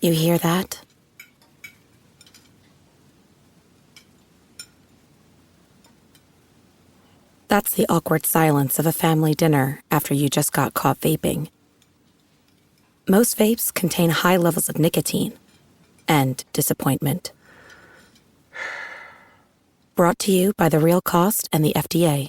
You hear that? That's the awkward silence of a family dinner after you just got caught vaping. Most vapes contain high levels of nicotine and disappointment. Brought to you by The Real Cost and the FDA.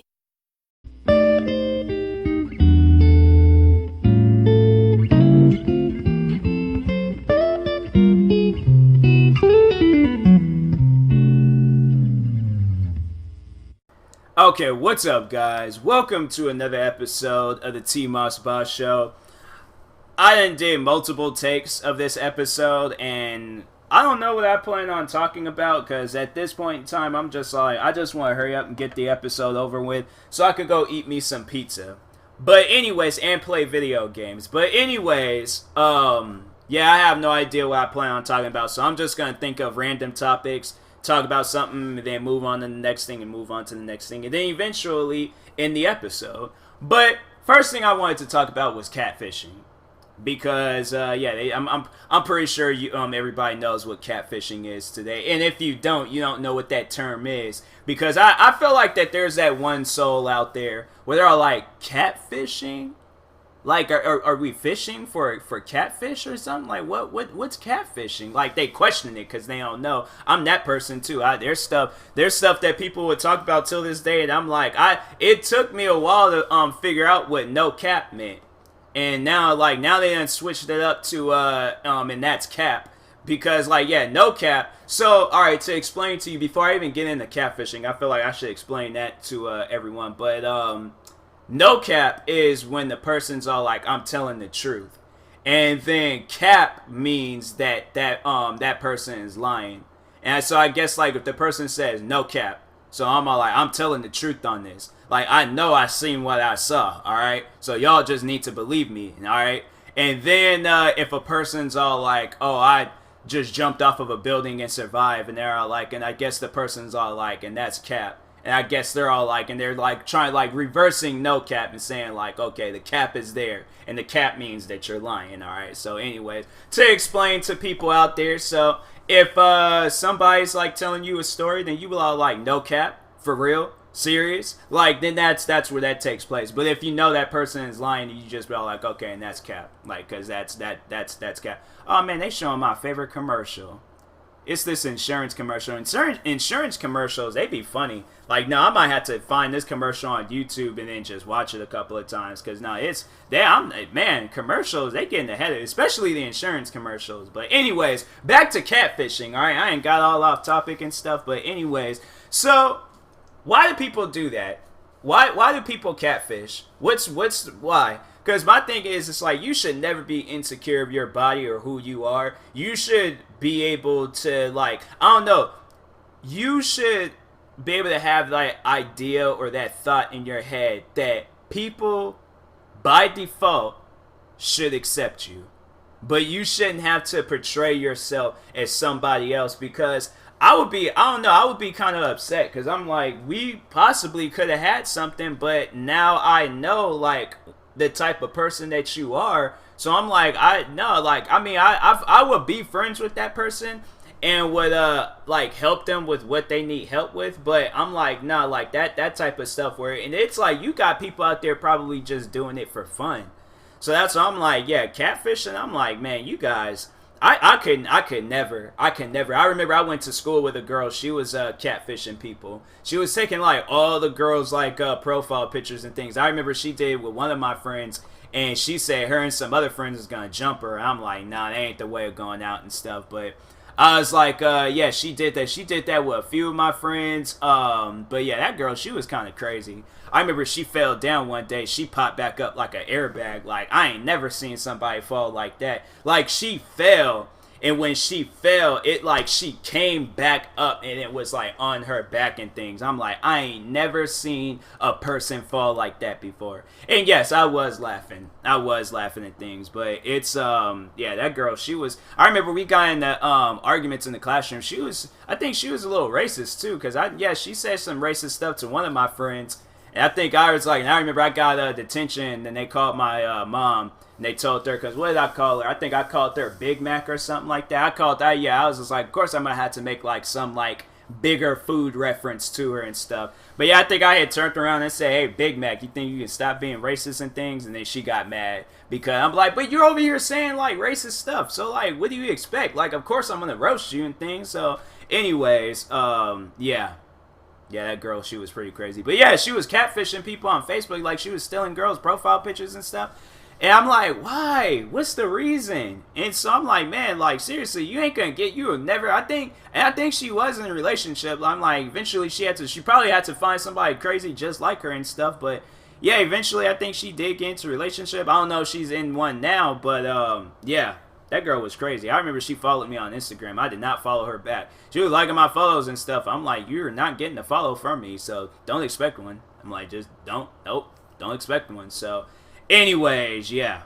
Okay, what's up, guys? Welcome to another episode of the TMossBoss show. I did multiple takes of this episode, and I don't know what I plan on talking about, because at this point in time, I'm just like, I just want to hurry up and get the episode over with so I could go eat me some pizza. But anyways, and play video games. But anyways, yeah, I have no idea what I plan on talking about, so I'm just going to think of random topics, talk about something, and then move on to the next thing, and move on to the next thing, and then eventually end the episode. But first thing I wanted to talk about was catfishing, because I'm pretty sure everybody knows what catfishing is today, and if you don't know what that term is, because I feel like that there's that one soul out there where they're all like, catfishing? Like, are we fishing for catfish or something? Like, what's catfishing? Like, they question it because they don't know. I'm that person too. There's stuff that people would talk about till this day, and I'm like, it took me a while to figure out what no cap meant, and now they done switched it up to and that's cap, because no cap. So all right, to explain to you before I even get into catfishing, I feel like I should explain that to everyone, but no cap is when the person's all like, I'm telling the truth. And then cap means that person is lying. And so I guess if the person says no cap, so I'm all like, I'm telling the truth on this. Like, I know I seen what I saw, alright? So y'all just need to believe me, alright? And then if a person's all like, oh, I just jumped off of a building and survived, and they're all like, and I guess the person's all like, and that's cap. And I guess they're all like, and they're like trying reversing no cap and saying like, okay, the cap is there, and the cap means that you're lying, alright? So anyways, to explain to people out there, so if somebody's telling you a story, then you will all like, no cap, for real, serious, then that's where that takes place. But if you know that person is lying, you just be all like, okay, and that's cap, cause that's cap. Oh man, they showing my favorite commercial. It's this insurance commercial. Insurance commercials, they be funny. I might have to find this commercial on YouTube and then just watch it a couple of times. Because, commercials, they getting ahead of it. Especially the insurance commercials. But anyways, back to catfishing, alright? I ain't got all off topic and stuff. But anyways, so, why do people do that? Why do people catfish? Why? Because my thing is, it's you should never be insecure of your body or who you are. You should be able to, I don't know, you should be able to have that idea or that thought in your head that people, by default, should accept you. But you shouldn't have to portray yourself as somebody else, because I would be kind of upset, because I'm like, we possibly could have had something, but now I know, the type of person that you are. So I'm like, I would be friends with that person and would help them with what they need help with, but I'm like, no, that type of stuff where, and it's you got people out there probably just doing it for fun. So that's why I'm like, yeah, catfishing, I'm like, man, you guys, I could never. I remember I went to school with a girl. She was catfishing people. She was taking all the girls profile pictures and things. I remember she did with one of my friends, and she said her and some other friends was gonna jump her. I'm like, nah, that ain't the way of going out and stuff. But I was like, yeah, she did that. She did that with a few of my friends. But yeah, that girl, she was kind of crazy. I remember she fell down one day. She popped back up like an airbag. I ain't never seen somebody fall like that. She fell, and when she fell, it she came back up, and it was on her back and things. I'm like, I ain't never seen a person fall like that before. And yes, I was laughing at things, but it's yeah, that girl, she was, I remember we got in the arguments in the classroom. I think she was a little racist too, because she said some racist stuff to one of my friends. And I think I was like, and I remember I got detention, and they called my mom, and they told her, because what did I call her? I think I called her Big Mac or something like that. I called that, yeah, I was just like, of course I'm going to have to make like some like bigger food reference to her and stuff. But yeah, I think I had turned around and said, hey, Big Mac, you think you can stop being racist and things? And then she got mad because I'm like, but you're over here saying like racist stuff. So like, what do you expect? Like, of course I'm going to roast you and things. So anyways, yeah. Yeah, that girl, she was pretty crazy. But yeah, she was catfishing people on Facebook. Like, she was stealing girls' profile pictures and stuff. And I'm like, why? What's the reason? And so I'm like, man, like, seriously, you ain't gonna get, you will never, I think she was in a relationship. I'm like, eventually she probably had to find somebody crazy just like her and stuff. But yeah, eventually I think she did get into a relationship. I don't know if she's in one now, but yeah. That girl was crazy. I remember she followed me on Instagram. I did not follow her back. She was liking my photos and stuff. I'm like, you're not getting a follow from me, so don't expect one. I'm like, just don't expect one. So, anyways, yeah.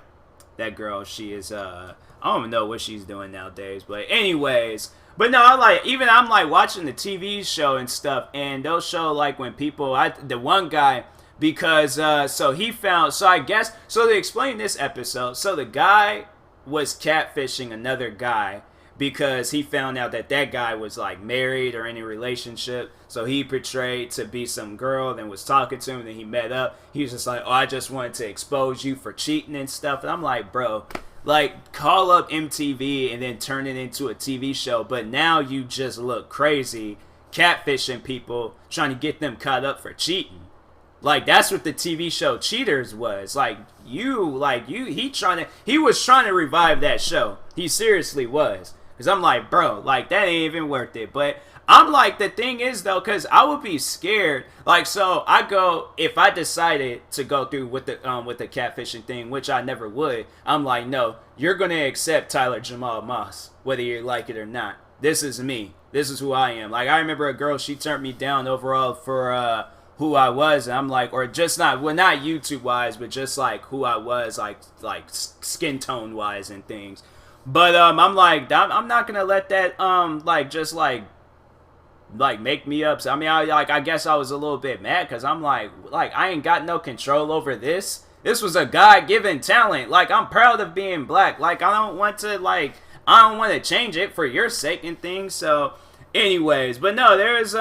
That girl, she is, I don't even know what she's doing nowadays, but anyways. But no, I'm like watching the TV show and stuff, and they'll show like when people, the one guy, because, so they explained this episode. So the guy was catfishing another guy because he found out that guy was like married or in a relationship, so he portrayed to be some girl, then was talking to him, then he met up. He was just like, oh, I just wanted to expose you for cheating and stuff. And I'm like, bro, like, call up MTV and then turn it into a TV show, but now you just look crazy catfishing people, trying to get them caught up for cheating. Like, that's what the TV show Cheaters was. He was trying to revive that show. He seriously was. Because I'm like, bro, like, that ain't even worth it. But I'm like, the thing is, though, because I would be scared. Like, so if I decided to go through with the catfishing thing, which I never would, I'm like, no, you're going to accept Tyler Jamal Moss, whether you like it or not. This is me. This is who I am. Like, I remember a girl, she turned me down overall for, who I was, and I'm like, or just not YouTube wise, but just like who I was, like skin tone wise and things. But I'm like, I'm not gonna let that make me upset. I mean, I guess I was a little bit mad because I'm like I ain't got no control over this. This was a God-given talent. Like, I'm proud of being black. Like, I don't want to change it for your sake and things. So, anyways, but no, there's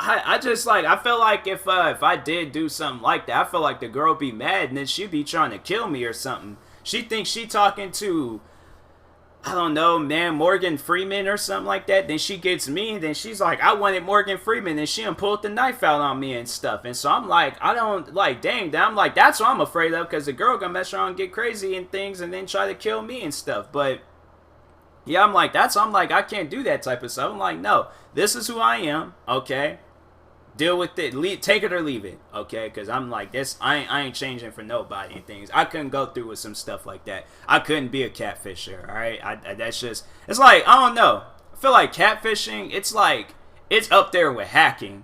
I just I feel like if I did do something like that, I feel like the girl would be mad and then she'd be trying to kill me or something. She thinks she talking to, I don't know, man, Morgan Freeman or something like that. Then she gets me and then she's like, I wanted Morgan Freeman, and she done pulled the knife out on me and stuff. And so I'm like, I don't, like, dang, I'm like, that's what I'm afraid of, because the girl gonna mess around and get crazy and things and then try to kill me and stuff. But yeah, I'm like, I can't do that type of stuff. I'm like, no, this is who I am, okay? Deal with it. Take it or leave it, okay? Because I'm like, this, I ain't changing for nobody and things. I couldn't go through with some stuff like that. I couldn't be a catfisher, all right? That's just, it's like, I don't know. I feel like catfishing, it's like, it's up there with hacking.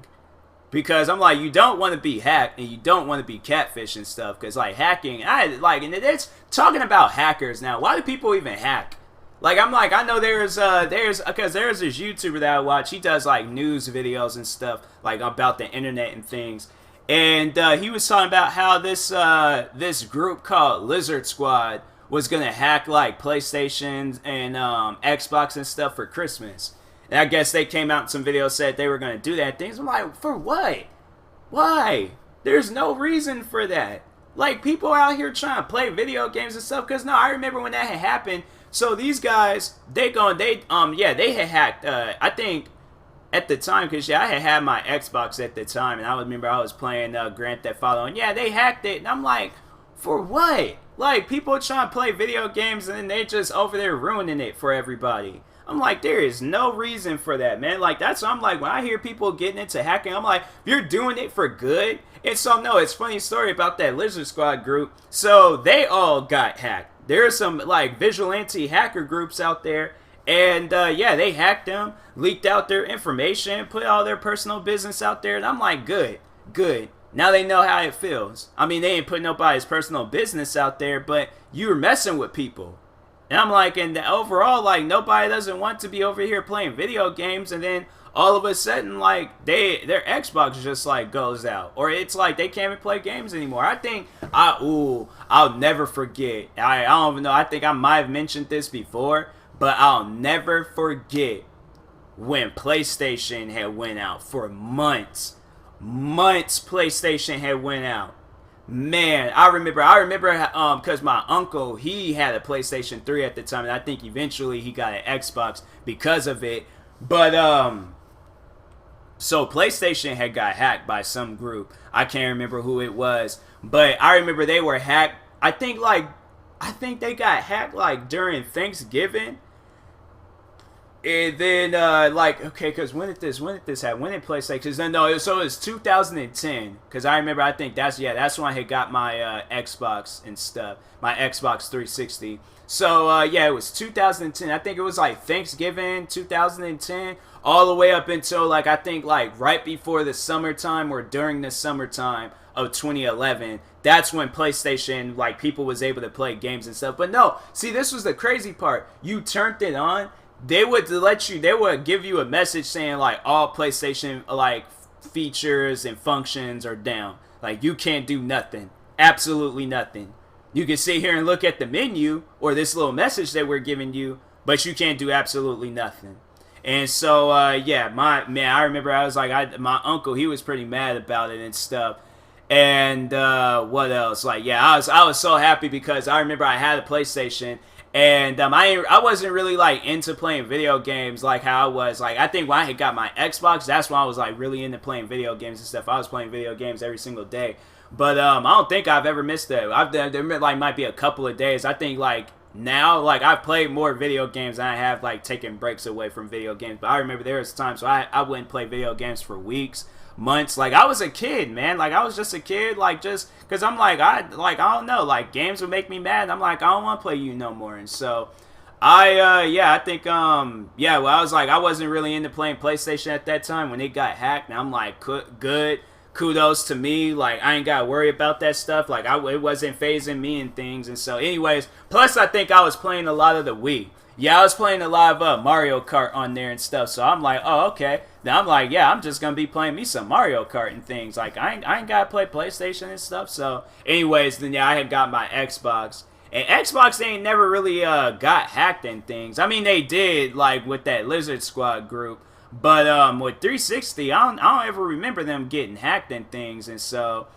Because I'm like, you don't want to be hacked and you don't want to be catfish and stuff. Because like hacking, and it's talking about hackers now. Why do people even hack? Like, I'm like, I know there's this YouTuber that I watch. He does like news videos and stuff, like about the internet and things. And he was talking about how this group called Lizard Squad was gonna hack like PlayStation and Xbox and stuff for Christmas. And I guess they came out in some videos, said they were gonna do that things. I'm like, for what? Why? There's no reason for that. Like, people out here trying to play video games and stuff. Cause no, I remember when that had happened. So these guys, they had hacked, I think, at the time, because, yeah, I had my Xbox at the time, and I remember I was playing Grand Theft Auto, and, yeah, they hacked it, and I'm like, for what? Like, people trying to play video games, and then they just over there ruining it for everybody. I'm like, there is no reason for that, man. Like, that's what I'm like, when I hear people getting into hacking, I'm like, if you're doing it for good. And so, no, it's a funny story about that Lizard Squad group. So, they all got hacked. There are some, like, vigilante hacker groups out there, and, yeah, they hacked them, leaked out their information, put all their personal business out there, and I'm like, good. Now they know how it feels. I mean, they ain't putting nobody's personal business out there, but you're messing with people. And I'm like, and overall, like, nobody doesn't want to be over here playing video games, and then all of a sudden, like, their Xbox just like goes out, or it's like they can't even play games anymore. I think I'll never forget. I don't even know. I think I might have mentioned this before, but I'll never forget when PlayStation had went out for months. PlayStation had went out. Man, I remember, because my uncle, he had a PlayStation 3 at the time, and I think eventually he got an Xbox because of it. But, so PlayStation had got hacked by some group. I can't remember who it was, but I remember they were hacked. I think they got hacked, like, during Thanksgiving. And then, okay, because when did this happen? When did PlayStation? Because then, no, so it was 2010. Because I remember, I think that's when I had got my Xbox and stuff. My Xbox 360. So, yeah, it was 2010. I think it was, like, Thanksgiving 2010. All the way up until, like, I think, like, right before the summertime or during the summertime of 2011. That's when PlayStation, like, people was able to play games and stuff. But no, see, this was the crazy part. You turned it on. They would give you a message saying, like, all PlayStation, like, features and functions are down. Like, you can't do nothing. Absolutely nothing. You can sit here and look at the menu or this little message that we're giving you, but you can't do absolutely nothing. And so, yeah, I remember I was like, my uncle, he was pretty mad about it and stuff. And what else? Like, yeah, I was so happy because I remember I had a PlayStation. And I wasn't really, like, into playing video games like how I was. Like, I think when I had got my Xbox, that's when I was, like, really into playing video games and stuff. I was playing video games every single day. But I don't think I've ever missed that. There like, might be a couple of days. I think, like, now, like, I've played more video games than I have, like, taken breaks away from video games. But I remember there was times where I wouldn't play video games for weeks, months. Like, I was a kid, man. Like, I was just a kid, like, just because I'm like, I don't know, like, games would make me mad. I'm like, I don't want to play you no more. And so I think well, I was like, I wasn't really into playing PlayStation at that time when it got hacked. And I'm like, good, kudos to me. Like, I ain't gotta worry about that stuff. Like, it wasn't phasing me and things. And so, anyways, plus I think I was playing a lot of the Wii. Yeah, I was playing a lot of Mario Kart on there and stuff. So I'm like, oh, okay. Then I'm like, yeah, I'm just gonna be playing me some Mario Kart and things. Like, I ain't gotta play PlayStation and stuff. So, anyways, then yeah, I had got my Xbox. And Xbox, they ain't never really got hacked and things. I mean, they did, like, with that Lizard Squad group. But with 360, I don't ever remember them getting hacked and things. And so,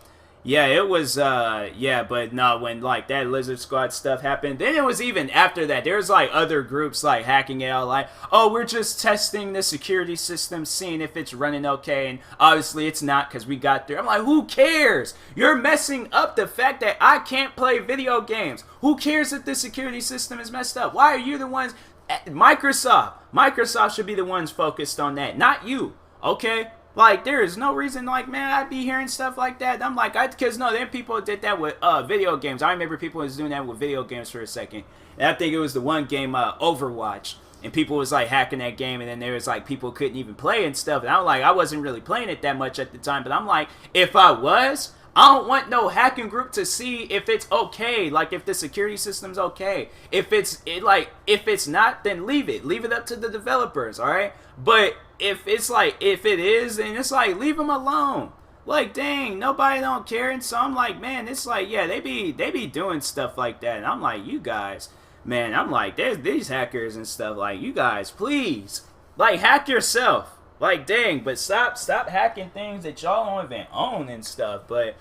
yeah, it was, but no, when, like, that Lizard Squad stuff happened, then it was even after that, there's, like, other groups, like, hacking it out, like, oh, we're just testing the security system, seeing if it's running okay, and obviously it's not, because we got through. I'm like, who cares? You're messing up the fact that I can't play video games. Who cares if the security system is messed up? Why are you the ones, Microsoft should be the ones focused on that, not you, okay? Like, there is no reason, like, man, I'd be hearing stuff like that. I'm like, because no, then people did that with video games. I remember people was doing that with video games for a second. And I think it was the one game, Overwatch. And people was, like, hacking that game. And then there was, like, people couldn't even play and stuff. And I'm like, I wasn't really playing it that much at the time. But I'm like, if I was, I don't want no hacking group to see if it's okay. Like, if the security system's okay. If it's not, then leave it. Leave it up to the developers, all right? But if it is, then it's like, leave them alone. Like, dang, nobody don't care. And so I'm like, man, it's like, yeah, they be doing stuff like that. And I'm like, you guys, man, I'm like, there's these hackers and stuff. Like, you guys, please, like, hack yourself. Like, dang, but stop hacking things that y'all don't even own and stuff. But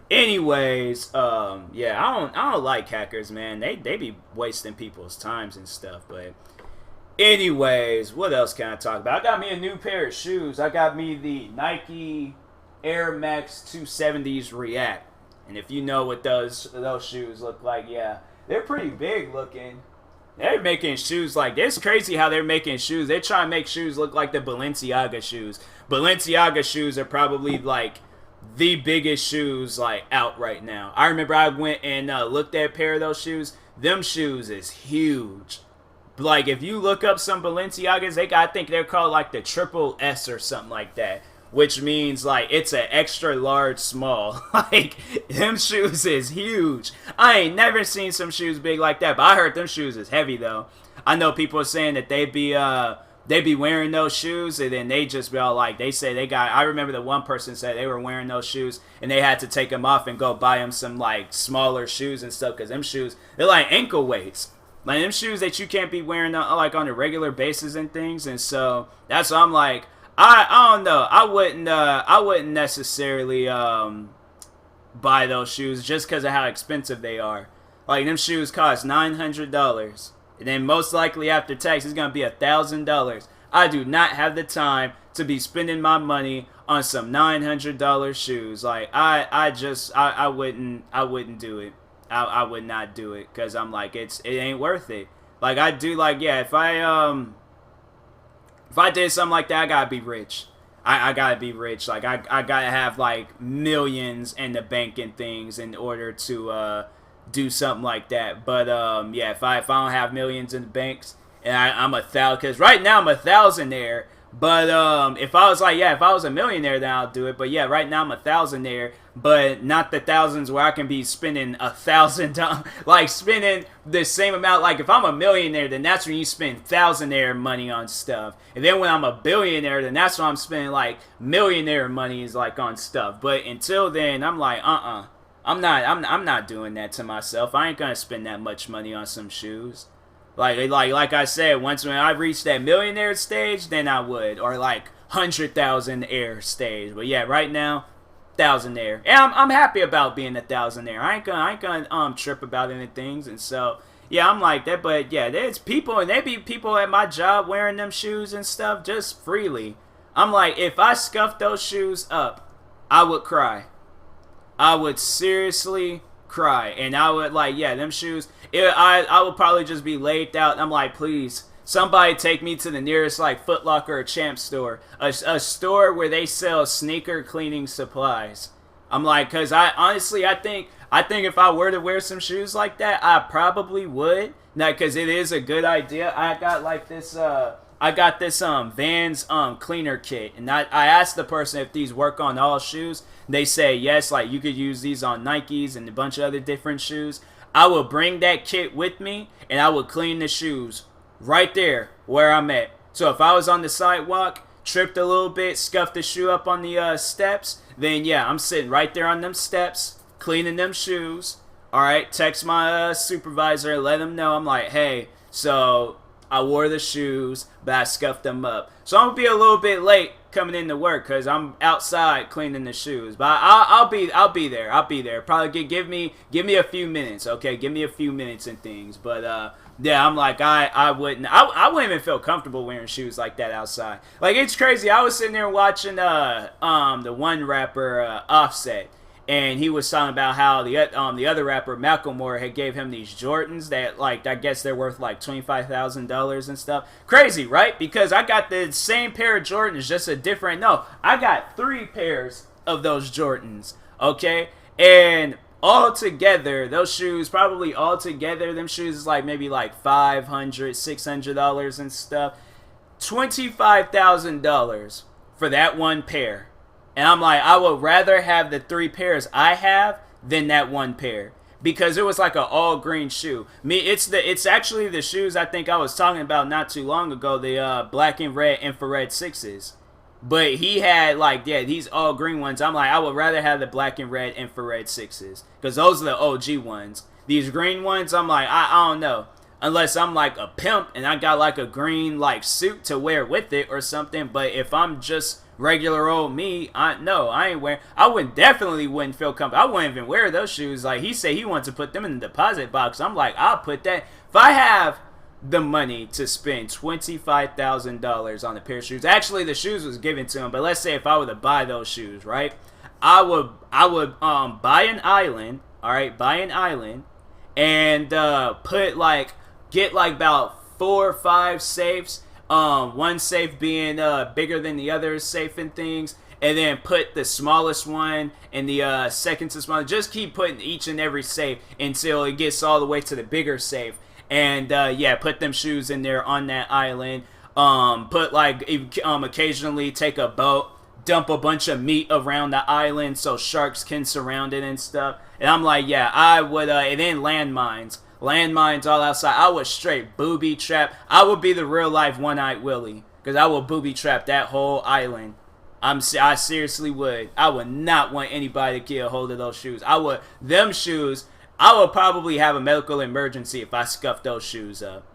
anyways, yeah, I don't like hackers, man. They be wasting people's times and stuff. But anyways, what else can I talk about? I got me a new pair of shoes. I got me the Nike Air Max 270s React. And if you know what those shoes look like, yeah, they're pretty big looking. They're making shoes like, it's crazy how they're making shoes. They're trying to make shoes look like the Balenciaga shoes. Balenciaga shoes are probably like the biggest shoes like out right now. I remember I went and looked at a pair of those shoes. Them shoes is huge. Like, if you look up some Balenciagas, I think they're called like the Triple S or something like that. which means like it's an extra large small. Like them shoes is huge. I ain't never seen some shoes big like that, but I heard them shoes is heavy though. I know people are saying that they be wearing those shoes and then they just be all like, they say they got, I remember the one person said they were wearing those shoes and they had to take them off and go buy them some like smaller shoes and stuff, because them shoes, they're like ankle weights. Like them shoes that you can't be wearing like on a regular basis and things. And so that's why I'm like, I don't know. I wouldn't necessarily buy those shoes just because of how expensive they are. Like them shoes cost $900. And then most likely after tax, it's going to be $1,000. I do not have the time to be spending my money on some $900 shoes. Like, I wouldn't do it. I would not do it, because I'm like, it ain't worth it. Like, I do, like, yeah, if I did something like that, I gotta be rich. I gotta be rich. Like, I gotta have, like, millions in the bank and things in order to, do something like that. But yeah, if I don't have millions in the banks and I'm 1,000, because right now I'm a thousandaire. But if I was like, yeah, if I was a millionaire, then I'll do it. But yeah, right now I'm a thousandaire, but not the thousands where I can be spending $1,000, like spending the same amount. Like if I'm a millionaire, then that's when you spend thousandaire money on stuff. And then when I'm a billionaire, then that's when I'm spending like millionaire money is like on stuff. But until then, I'm like, I'm not doing that to myself. I ain't gonna spend that much money on some shoes. Like I said, once when I reach that millionaire stage, then I would, or like 100,000 air stage. But yeah, right now, thousandaire, and I'm happy about being a thousandaire. I ain't gonna trip about any things, and so yeah, I'm like that. But yeah, there's people, and they be people at my job wearing them shoes and stuff just freely. I'm like, if I scuffed those shoes up, I would cry. I would seriously cry, and I would like, yeah, them shoes. I would probably just be laid out. And I'm like, please, somebody take me to the nearest like Foot Locker or Champ store, a store where they sell sneaker cleaning supplies. I'm like, cause I think if I were to wear some shoes like that, I probably would. Now, cause it is a good idea. I got like this. I got this Vans cleaner kit, and I asked the person if these work on all shoes. They say yes, like you could use these on Nikes and a bunch of other different shoes. I would bring that kit with me, and I would clean the shoes right there where I'm at. So if I was on the sidewalk, tripped a little bit, scuffed the shoe up on the steps, then yeah, I'm sitting right there on them steps, cleaning them shoes. All right, text my supervisor, let them know. I'm like, hey, so I wore the shoes, but I scuffed them up. So I'm gonna be a little bit late coming into work because I'm outside cleaning the shoes. But I'll be there. I'll be there. Probably give me a few minutes, okay? Give me a few minutes and things. But yeah, I'm like I wouldn't even feel comfortable wearing shoes like that outside. Like it's crazy. I was sitting there watching the one rapper Offset. And he was talking about how the other rapper Macklemore had gave him these Jordans that, like, I guess they're worth like $25,000 and stuff. Crazy, right? Because I got the same pair of Jordans, just a different. No, I got 3 pairs of those Jordans. Okay, and all together, those shoes, probably all together, them shoes is like maybe like $500, $600 and stuff. $25,000 for that one pair. And I'm like, I would rather have the 3 pairs I have than that one pair. Because it was like an all green shoe. It's actually the shoes I think I was talking about not too long ago, the black and red infrared 6s. But he had like, yeah, these all green ones. I'm like, I would rather have the black and red infrared 6s. Because those are the OG ones. These green ones, I'm like, I don't know. Unless I'm like a pimp and I got like a green like suit to wear with it or something. But if I'm just regular old me, I ain't wearing. I definitely wouldn't feel comfortable. I wouldn't even wear those shoes. Like he said, he wants to put them in the deposit box. I'm like, I'll put that. If I have the money to spend $25,000 on a pair of shoes. Actually, the shoes was given to him. But let's say if I were to buy those shoes, right? I would buy an island. All right, buy an island, and get like about 4 or 5 safes. One safe being bigger than the other safe and things, and then put the smallest one and the second to smallest. Just keep putting each and every safe until it gets all the way to the bigger safe. And yeah, put them shoes in there on that island. Occasionally take a boat dump a bunch of meat around the island so sharks can surround it and stuff. And I'm like, yeah, I would, and then landmines all outside. I would straight booby trap. I would be the real life One-Eyed Willie, because I would booby trap that whole island. I seriously would. I would not want anybody to get a hold of those shoes. I would probably have a medical emergency if I scuffed those shoes up.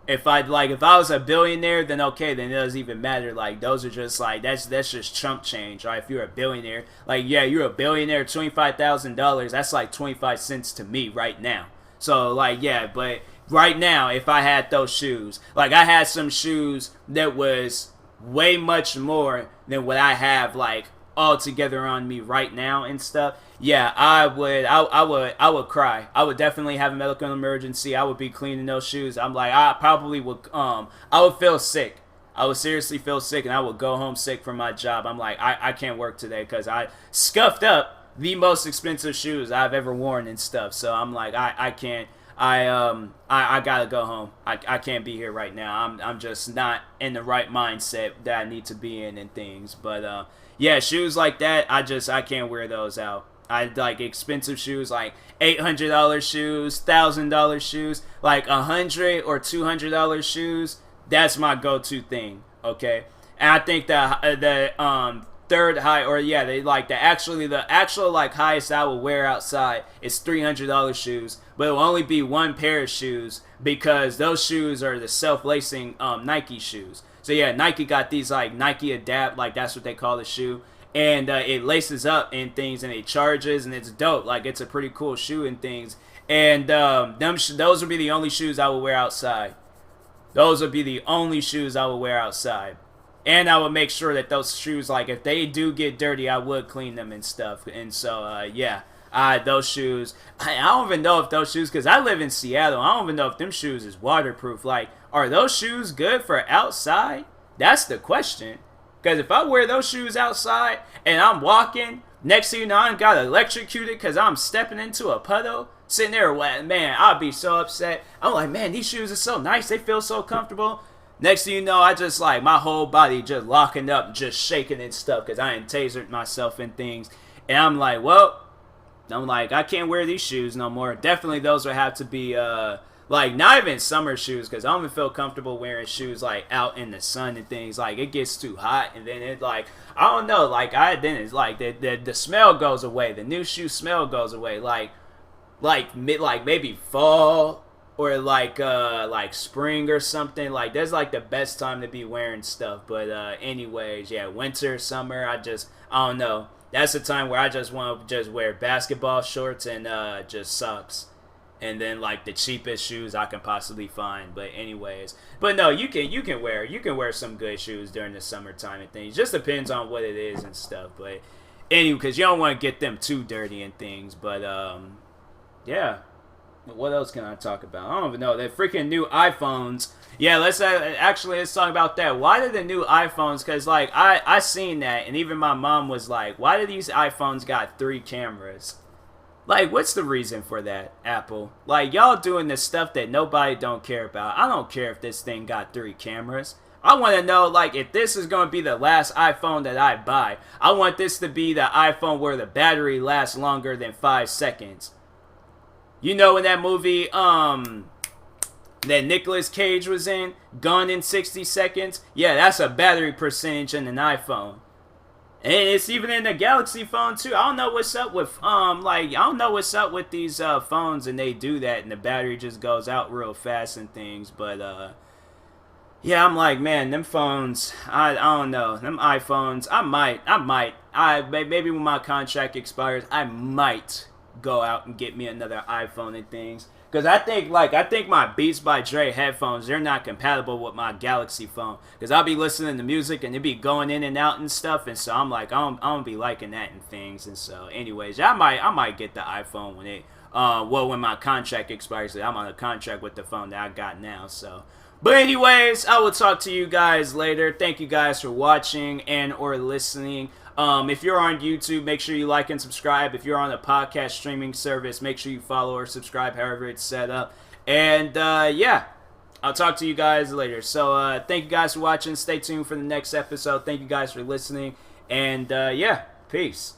If I was a billionaire, then okay, then it doesn't even matter. Like, those are just like, that's just chump change, right? If you're a billionaire, like, yeah, you're a billionaire, $25,000, that's like 25 cents to me right now. So, like, yeah, but right now, if I had those shoes, like, I had some shoes that was way much more than what I have, like, all together on me right now and stuff. Yeah, I would cry. I would definitely have a medical emergency. I would be cleaning those shoes. I'm like, I probably would, I would feel sick. I would seriously feel sick, and I would go home sick from my job. I'm like, I can't work today because I scuffed up the most expensive shoes I've ever worn and stuff. So I'm like, I can't. I gotta go home. I can't be here right now. I'm just not in the right mindset that I need to be in and things. But yeah, shoes like that, I can't wear those out. I like expensive shoes, like $800 shoes, $1,000 shoes, like $100 or $200 shoes. That's my go-to thing. Okay, and I think the third high, or yeah, the actual like highest I will wear outside is $300 shoes, but it will only be one pair of shoes because those shoes are the self-lacing Nike shoes. So yeah, Nike got these like Nike Adapt, like that's what they call the shoe, and it laces up and things, and it charges, and it's dope. Like, it's a pretty cool shoe and things, and those would be the only shoes I would wear outside. Those would be the only shoes I would wear outside. And I would make sure that those shoes, like, if they do get dirty, I would clean them and stuff. And so, yeah, those shoes, I don't even know if those shoes, because I live in Seattle, I don't even know if them shoes is waterproof. Like, are those shoes good for outside? That's the question. Because if I wear those shoes outside and I'm walking, next thing you know, I got electrocuted because I'm stepping into a puddle, sitting there, man, I'd be so upset. I'm like, man, these shoes are so nice. They feel so comfortable. Next thing you know, I just like my whole body just locking up, just shaking and stuff because I ain't tasered myself and things. And I'm like, I can't wear these shoes no more. Definitely those would have to be like not even summer shoes, because I don't even feel comfortable wearing shoes like out in the sun and things. Like, it gets too hot, and then it like, I don't know, like then it's like the smell goes away. The new shoe smell goes away. Like maybe fall. Or like spring or something. Like, that's like the best time to be wearing stuff. But anyways, yeah, winter, summer, I don't know. That's the time where I just want to just wear basketball shorts and just socks. And then like the cheapest shoes I can possibly find. But anyways, but no, you can wear some good shoes during the summertime and things. Just depends on what it is and stuff. But anyway, because you don't want to get them too dirty and things. But yeah. What else can I talk about? I don't even know. The freaking new iPhones. Yeah, let's talk about that. Why did the new iPhones? Because, like, I seen that, and even my mom was like, why do these iPhones got 3 cameras? Like, what's the reason for that, Apple? Like, y'all doing this stuff that nobody don't care about. I don't care if this thing got 3 cameras. I want to know, like, if this is going to be the last iPhone that I buy, I want this to be the iPhone where the battery lasts longer than 5 seconds. You know, in that movie that Nicolas Cage was in, Gone in 60 Seconds? Yeah, that's a battery percentage in an iPhone. And it's even in the Galaxy phone too. I don't know what's up with these phones, and they do that and the battery just goes out real fast and things. But yeah, I'm like, man, them phones, I don't know. Them iPhones, maybe when my contract expires, I might go out and get me another iPhone and things, because I think my Beats by Dre headphones, they're not compatible with my Galaxy phone, because I'll be listening to music and it be going in and out and stuff, and so I'm like, I don't be liking that and things. And so anyways, I might get the iPhone when when my contract expires. I'm on a contract with the phone that I got now. So, but anyways, I will talk to you guys later. Thank you guys for watching and or listening. If you're on YouTube, make sure you like and subscribe. If you're on a podcast streaming service, make sure you follow or subscribe, however it's set up. And yeah, I'll talk to you guys later. So thank you guys for watching. Stay tuned for the next episode. Thank you guys for listening. And yeah, peace.